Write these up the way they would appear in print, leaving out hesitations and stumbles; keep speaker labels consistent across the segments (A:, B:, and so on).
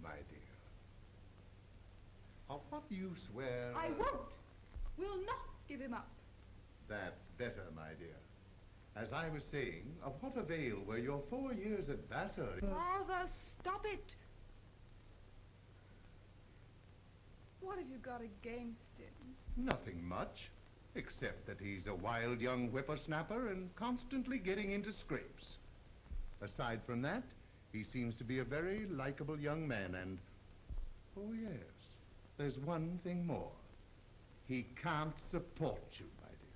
A: my dear. Of what do you swear?
B: I won't. Will not give him up.
A: That's better, my dear. As I was saying, of what avail were your 4 years at Vassar?
B: Father, stop it. What have you got against him?
A: Nothing much, except that he's a wild young whippersnapper and constantly getting into scrapes. Aside from that, he seems to be a very likable young man and... Oh, yes, there's one thing more. He can't support you, my dear.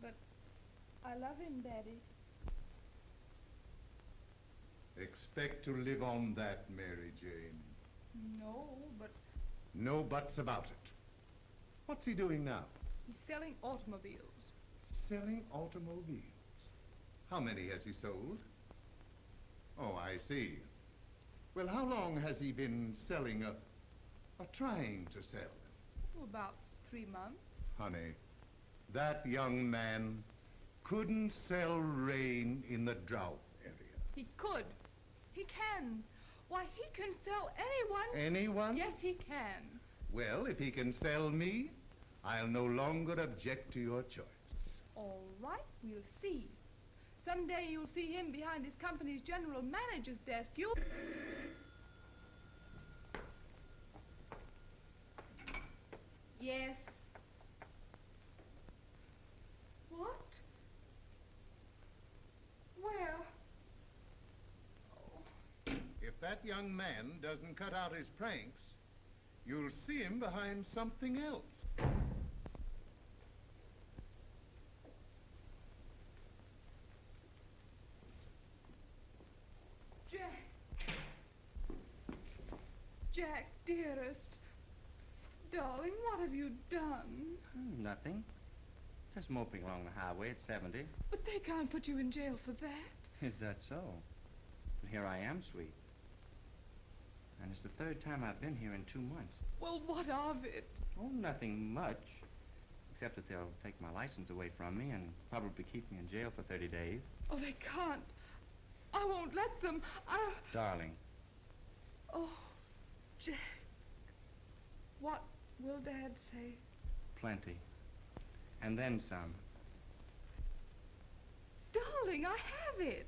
B: But I love him, Daddy.
A: Expect to live on that, Mary Jane.
B: No, but...
A: No buts about it. What's he doing now?
B: He's selling automobiles.
A: Selling automobiles. How many has he sold? Oh, I see. Well, how long has he been selling or trying to sell?
B: Oh, about 3 months.
A: Honey, that young man couldn't sell rain in the drought area.
B: He could. He can. Why, he can sell anyone.
A: Anyone?
B: Yes, he can.
A: Well, if he can sell me, I'll no longer object to your choice.
B: All right, we'll see. Someday you'll see him behind his company's general manager's desk. You'll... Yes. What? Where?
A: If that young man doesn't cut out his pranks, you'll see him behind something else.
B: Jack. Jack, dearest. Darling, what have you done?
C: Nothing. Just moping along the highway at 70.
B: But they can't put you in jail for that.
C: Is that so? But here I am, sweet. And it's the 3rd time I've been here in 2 months.
B: Well, what of it?
C: Oh, nothing much. Except that they'll take my license away from me and probably keep me in jail for 30 days.
B: Oh, they can't. I won't let them.
C: Darling.
B: Oh, Jack. What will Dad say?
C: Plenty. And then some.
B: Darling, I have it.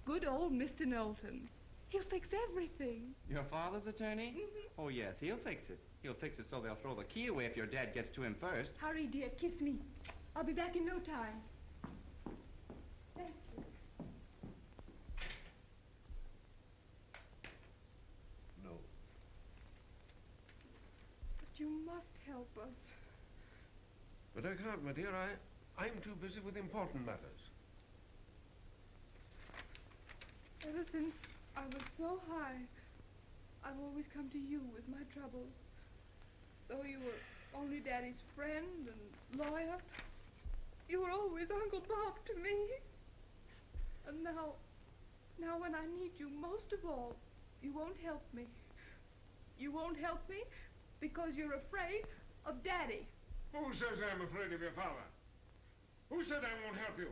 B: Good old Mr. Knowlton. He'll fix everything.
C: Your father's attorney?
B: Mm-hmm.
C: Oh, yes, he'll fix it. He'll fix it so they'll throw the key away if your dad gets to him first.
B: Hurry, dear. Kiss me. I'll be back in no time. Thank you.
A: No.
B: But you must help us.
D: But I can't, my dear. I'm too busy with important matters.
B: Ever since I was so high, I've always come to you with my troubles. Though you were only Daddy's friend and lawyer, you were always Uncle Bob to me. And now when I need you most of all, you won't help me. You won't help me because you're afraid of Daddy.
D: Who says I'm afraid of your father? Who said I won't help you?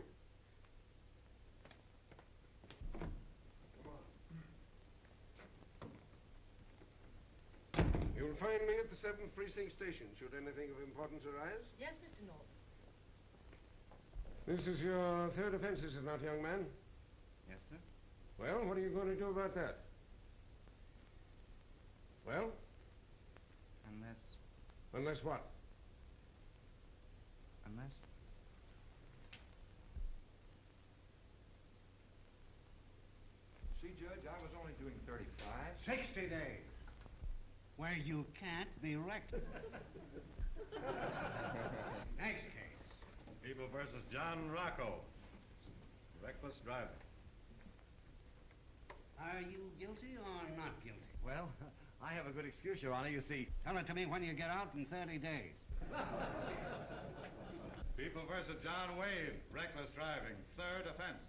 D: You'll find me at the 7th Precinct Station, should anything of importance arise.
E: Yes, Mr. Knowlton.
D: This is your 3rd offense, is it not, young man?
C: Yes, sir.
D: Well, what are you going to do about that? Well? Unless what?
C: Unless...
F: See, Judge, I was only doing 35.
G: 60 days. Where you can't be wrecked. Next case.
H: People versus John Rocco. Reckless driving.
G: Are you guilty or not guilty?
H: Well, I have a good excuse, Your Honor. You see...
G: Tell it to me when you get out in 30 days.
H: People versus John Wade. Reckless driving. 3rd offense.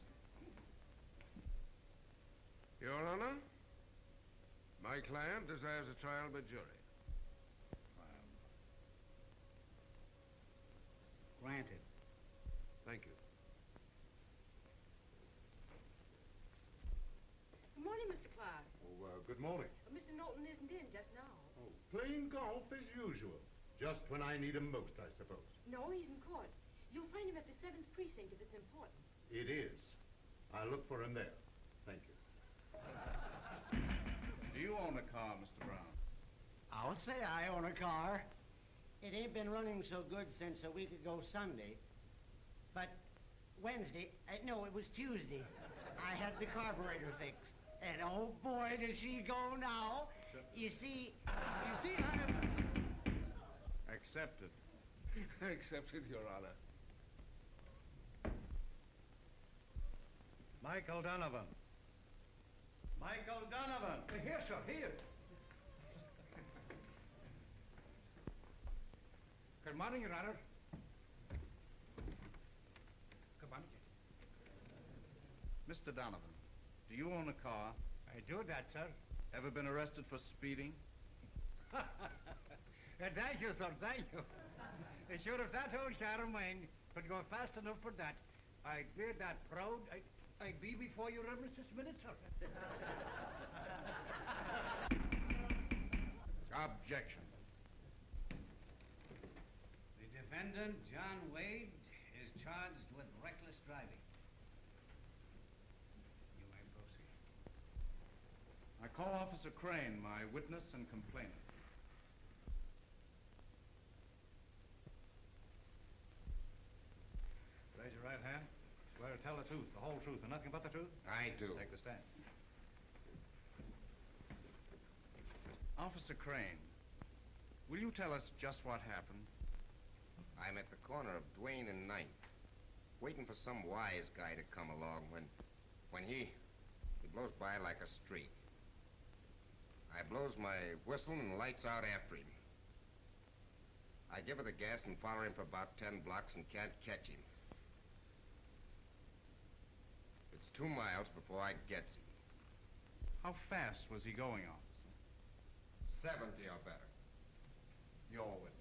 D: Your Honor, my client desires a trial by jury.
G: Granted.
D: Thank you.
E: Good morning, Mr. Clark.
A: Oh, good morning.
E: Mr. Norton isn't in just now.
A: Oh, playing golf as usual. Just when I need him most, I suppose.
E: No, he's in court. You'll find him at the 7th precinct if it's important.
A: It is. I'll look for him there. Thank you.
H: Do you own a car, Mr. Brown?
G: I'll say I own a car. It ain't been running so good since a week ago Sunday. But Wednesday, no, it was Tuesday, I had the carburetor fixed. And oh boy, does she go now. You see, I have...
H: Accepted.
D: Accepted, Your Honor.
H: Michael Donovan. Michael Donovan!
F: Here, sir, here. Good morning, Your Honor. Good morning.
H: Mr. Donovan, do you own a car?
G: I do that, sir.
H: Ever been arrested for speeding?
G: Thank you, sir, thank you. Sure, if that old car of mine could go fast enough for that, I'd be that proud. I'd be before your reverence this minute, sir.
H: Objection.
G: The defendant, John Wade, is charged with reckless driving. You may proceed.
H: I call Officer Crane, my witness and complainant.
F: Raise your right hand. Swear to tell the truth, the whole truth, and nothing but the truth?
D: I do.
F: Take the stand.
H: Officer Crane, will you tell us just what happened?
I: I'm at the corner of Duane and 9th, waiting for some wise guy to come along when he blows by like a streak. I blows my whistle and lights out after him. I give her the gas and follow him for about 10 blocks and can't catch him. It's 2 miles before I gets him.
H: How fast was he going, officer?
I: 70 or better.
H: Your witness.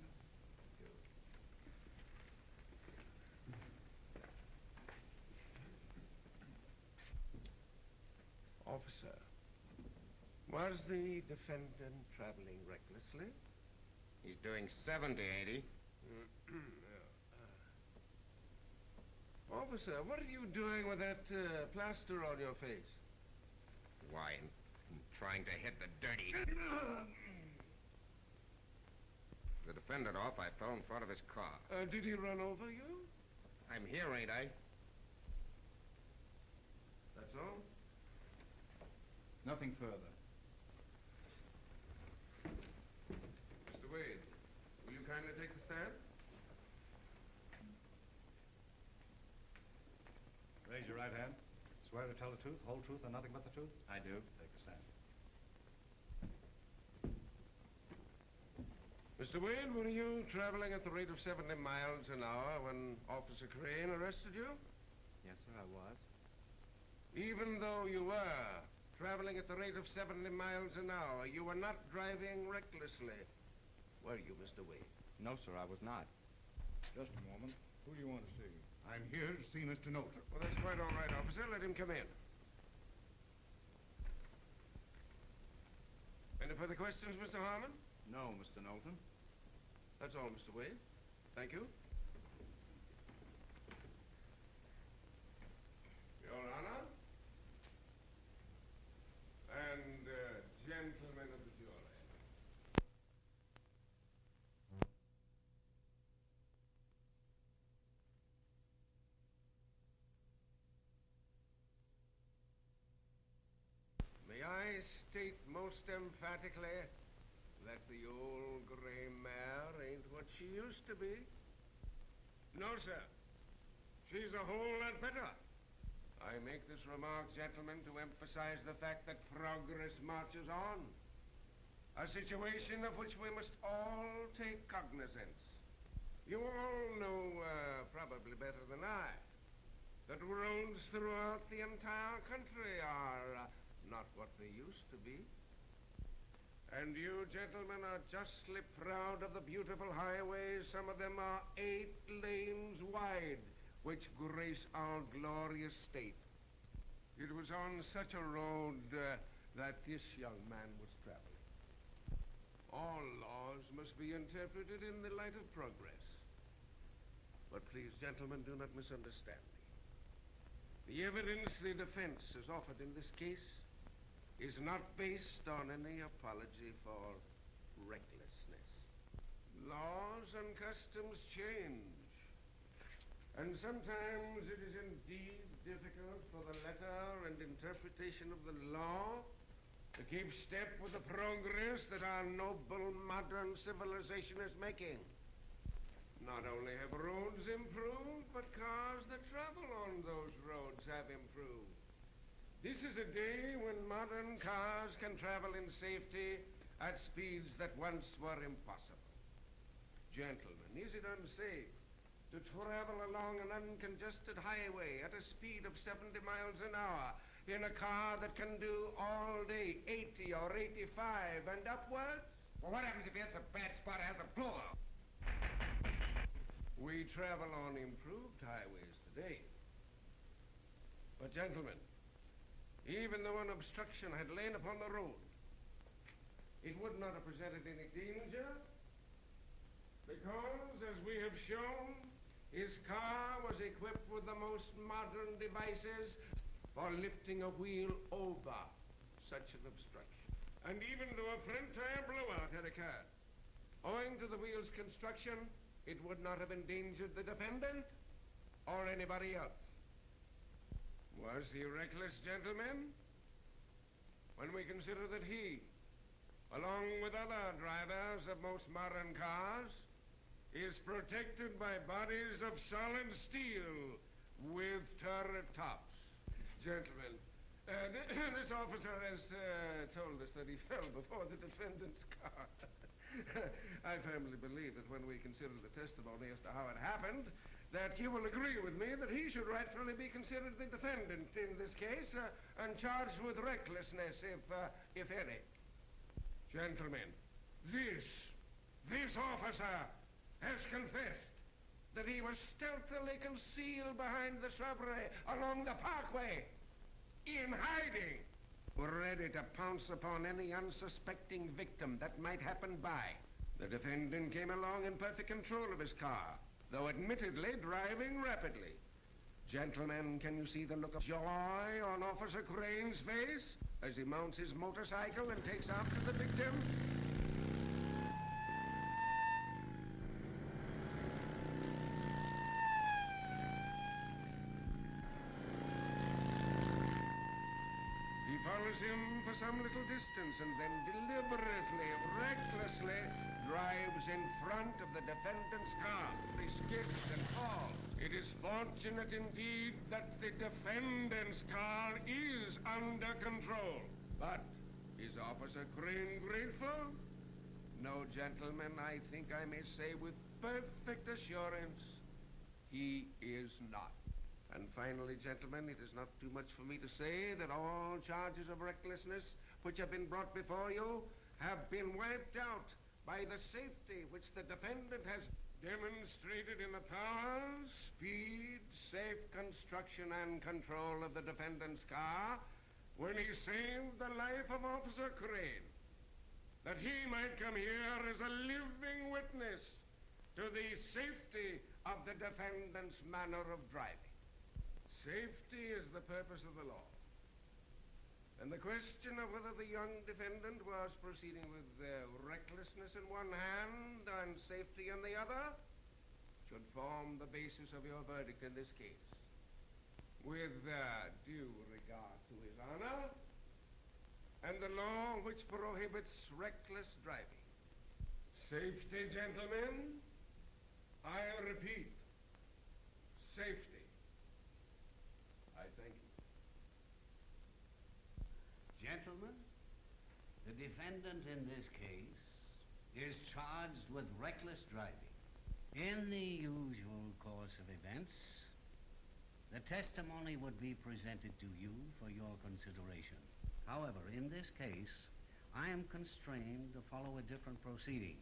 D: Officer, was the defendant traveling recklessly?
I: He's doing 70, ain't he?
D: Officer, what are you doing with that plaster on your face?
I: Why, I'm trying to hit the dirty... The defendant off, I fell in front of his car.
D: Did he run over you?
I: I'm here, ain't I?
D: That's all?
H: Nothing further.
D: Mr. Wade, will you kindly take the stand?
F: Raise your right hand. Swear to tell the truth, the whole truth, and nothing but the truth?
H: I do.
F: Take the stand.
D: Mr. Wade, were you traveling at the rate of 70 miles an hour when Officer Crane arrested you?
C: Yes, sir, I was.
D: Even though you were traveling at the rate of 70 miles an hour, you were not driving recklessly, were you, Mr. Wade?
C: No, sir, I was not.
F: Just a moment. Who do you want to see?
A: I'm here to see Mr. Norton.
D: Well, that's quite all right, officer. Let him come in. Any further questions, Mr. Harmon?
H: No, Mr. Knowlton.
D: That's all, Mr. Wade. Thank you. Your Honor, and gentlemen of the jury. May I state most emphatically that the old gray mare ain't what she used to be? No, sir. She's a whole lot better. I make this remark, gentlemen, to emphasize the fact that progress marches on. A situation of which we must all take cognizance. You all know, probably better than I, that roads throughout the entire country are not what they used to be. And you gentlemen are justly proud of the beautiful highways. Some of them are 8 lanes wide, which grace our glorious state. It was on such a road that this young man was traveling. All laws must be interpreted in the light of progress. But please, gentlemen, do not misunderstand me. The evidence the defense has offered in this case is not based on any apology for recklessness. Laws and customs change. And sometimes it is indeed difficult for the letter and interpretation of the law to keep step with the progress that our noble modern civilization is making. Not only have roads improved, but cars that travel on those roads have improved. This is a day when modern cars can travel in safety at speeds that once were impossible. Gentlemen, is it unsafe to travel along an uncongested highway at a speed of 70 miles an hour in a car that can do all day 80 or 85 and upwards?
I: Well, what happens if he hits a bad spot or has a blowout?
D: We travel on improved highways today. But, gentlemen, even though an obstruction had lain upon the road, it would not have presented any danger because, as we have shown, his car was equipped with the most modern devices for lifting a wheel over such an obstruction. And even though a front tire blowout had occurred, owing to the wheel's construction, it would not have endangered the defendant or anybody else. Was he reckless, gentlemen? When we consider that he, along with other drivers of most modern cars, is protected by bodies of solid steel with turret tops. Gentlemen, this officer has told us that he fell before the defendant's car. I firmly believe that when we consider the testimony as to how it happened, that you will agree with me that he should rightfully be considered the defendant in this case and charged with recklessness, if any. Gentlemen, this officer has confessed that he was stealthily concealed behind the shrubbery along the parkway, in hiding, ready to pounce upon any unsuspecting victim that might happen by. The defendant came along in perfect control of his car, though admittedly driving rapidly. Gentlemen, can you see the look of joy on Officer Crane's face as he mounts his motorcycle and takes after the victim? Follows him for some little distance and then deliberately, recklessly drives in front of the defendant's car. He skids and falls. It is fortunate indeed that the defendant's car is under control. But is Officer Crane grateful? No, gentlemen, I think I may say with perfect assurance, he is not. And finally, gentlemen, it is not too much for me to say that all charges of recklessness which have been brought before you have been wiped out by the safety which the defendant has demonstrated in the power, speed, safe construction, and control of the defendant's car when he saved the life of Officer Crane, that he might come here as a living witness to the safety of the defendant's manner of driving. Safety is the purpose of the law. And the question of whether the young defendant was proceeding with recklessness in one hand and safety in the other should form the basis of your verdict in this case. With due regard to his honor and the law which prohibits reckless driving. Safety, gentlemen. I repeat, safety. I thank you.
J: Gentlemen, the defendant in this case is charged with reckless driving. In the usual course of events, the testimony would be presented to you for your consideration. However, in this case, I am constrained to follow a different proceeding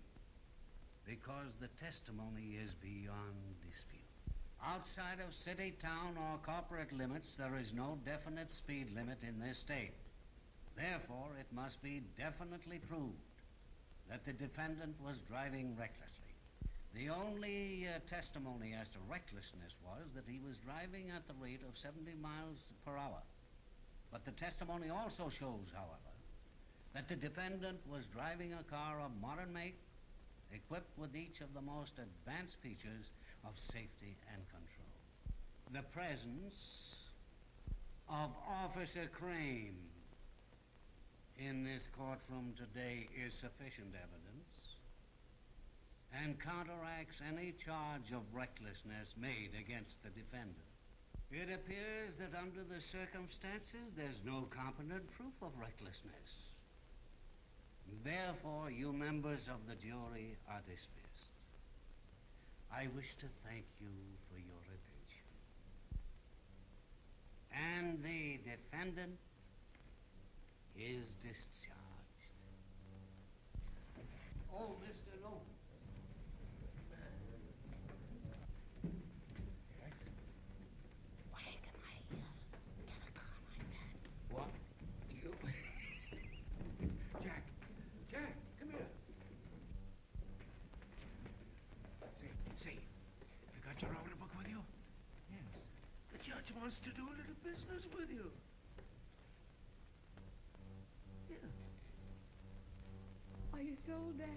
J: because the testimony is beyond dispute. Outside of city, town, or corporate limits, there is no definite speed limit in this state. Therefore, it must be definitely proved that the defendant was driving recklessly. The only testimony as to recklessness was that he was driving at the rate of 70 miles per hour. But the testimony also shows, however, that the defendant was driving a car of modern make, equipped with each of the most advanced features of safety and control. The presence of Officer Crane in this courtroom today is sufficient evidence and counteracts any charge of recklessness made against the defendant. It appears that under the circumstances, there's no competent proof of recklessness. Therefore, you members of the jury are dismissed. I wish to thank you for your attention. And the defendant is discharged. Oh, Mr. Nolan. Where can I get a car like that? What? You?
D: Jack! Jack, come here. Say, you got your order book with you?
H: Yes.
D: The judge wants to do a little business with you.
B: Are you sold, Dad?